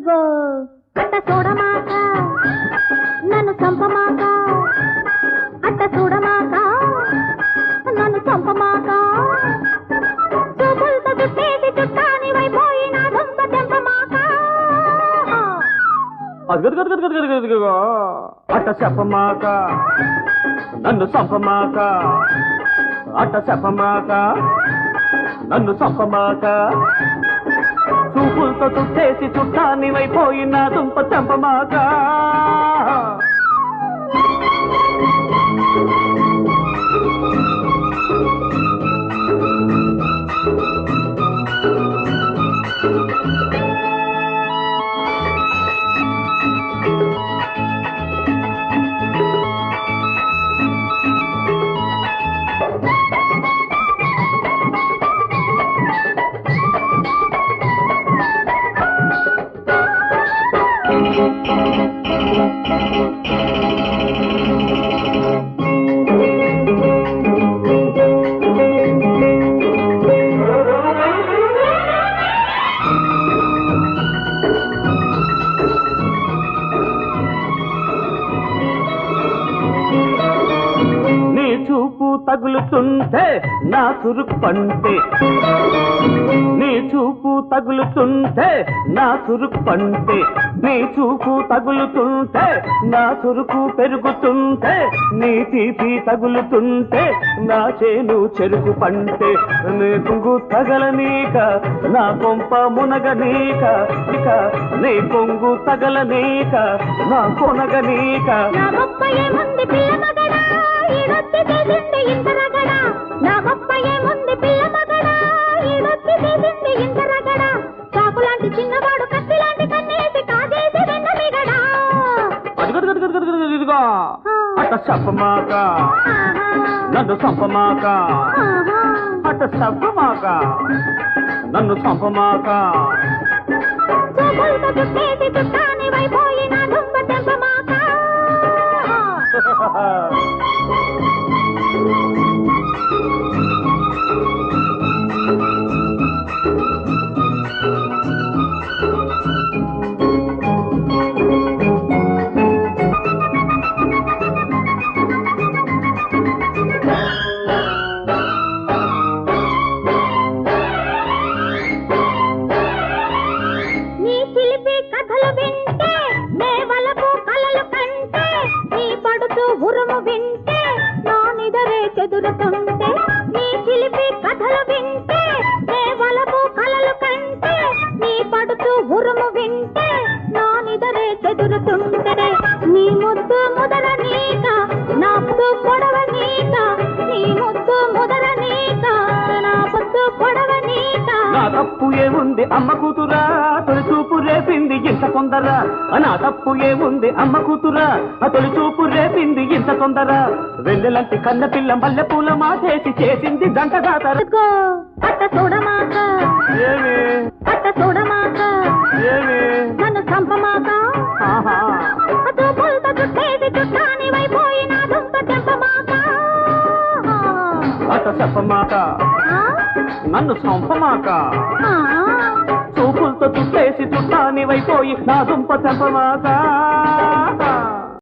అట్ట చూడమాక నన్ను చంపమాక అట్ట చూడమాక నన్ను చంపమాక చూపులతో చుట్టేసి చుట్టాని వైపోయిన దుంప తెంపమాక అట్ట చెప్పమాక నన్ను చంపమాక అట్ట చెప్పమాక నన్ను చంపమాక చూపులతో చుట్టేసి చుట్టాన్ని వైపోయిన దుంప తెంపమాక తగులుతుంటే నా చురుకు పంటే నీ చూపు తగులుతుంటే నా చురుకు పంటే నీ చూపు తగులుతుంటే నా చురుకు పెరుగుతుంటే నీ తీపి తగులుతుంటే నా చేను చెరుకు పంటే నీ కొంగు తగలనీక నా కొంప మునగనీక ఇక నీ కొంగు తగలనీక నా కొనగనీక నా గొప్ప ఏముంది పిల్ల మగడా ఈడొచ్చి చేసింది ఇంత రగడా చాపు లాంటి చిన్నవాడు కత్తి లాంటి కన్నేసి కాదేసి వెన్న మిగడా ఇదిగో అట్ట చెప్పమాక నన్ను చంపమాక అట్ట చెప్పమాక నన్ను చంపమాక చూపులతో చుట్టేసి చుట్టాని వైపోయిన దుంప తెంపమాక ఉరుము వింటే నా నిదరే చెదురుతుంటే నీ చిలిపి కథలు వింటే నే వలపు కలలు కంటే నీ పడుతూ ఉరుము వింటే నా నిదరే చెదురుతుంటే నీ ముద్దు ముదర నీక నా పొద్దు పొడవ నీక నీ ముద్దు ముదర నీక నా పొద్దు పొడవ నీక నా తప్పు ఏముంది అమ్మ కూతురా తొలి చూపు రేపింది ఇంత తొందర నా తప్పు ఏముంది అమ్మ కూతురా తొలి చూపు రేపింది ఇంత తొందర వెన్నెలంటి కన్న పిల్ల మల్లె పూల మాటేసి చేసింది జంట జాతర అట్ట చూడమాక ఏమి అట్ట చూడమాక ఏమి నన్ను చంపమాక చూపులతో చుట్టేసి చుట్టాని వైపోయిన దుంప తెంపమాక అట్ట చెప్పమాక నన్ను చంపమాక చూపులతో చుట్టేసి చుట్టాని వైపోయి నా దుంప తెంపమాక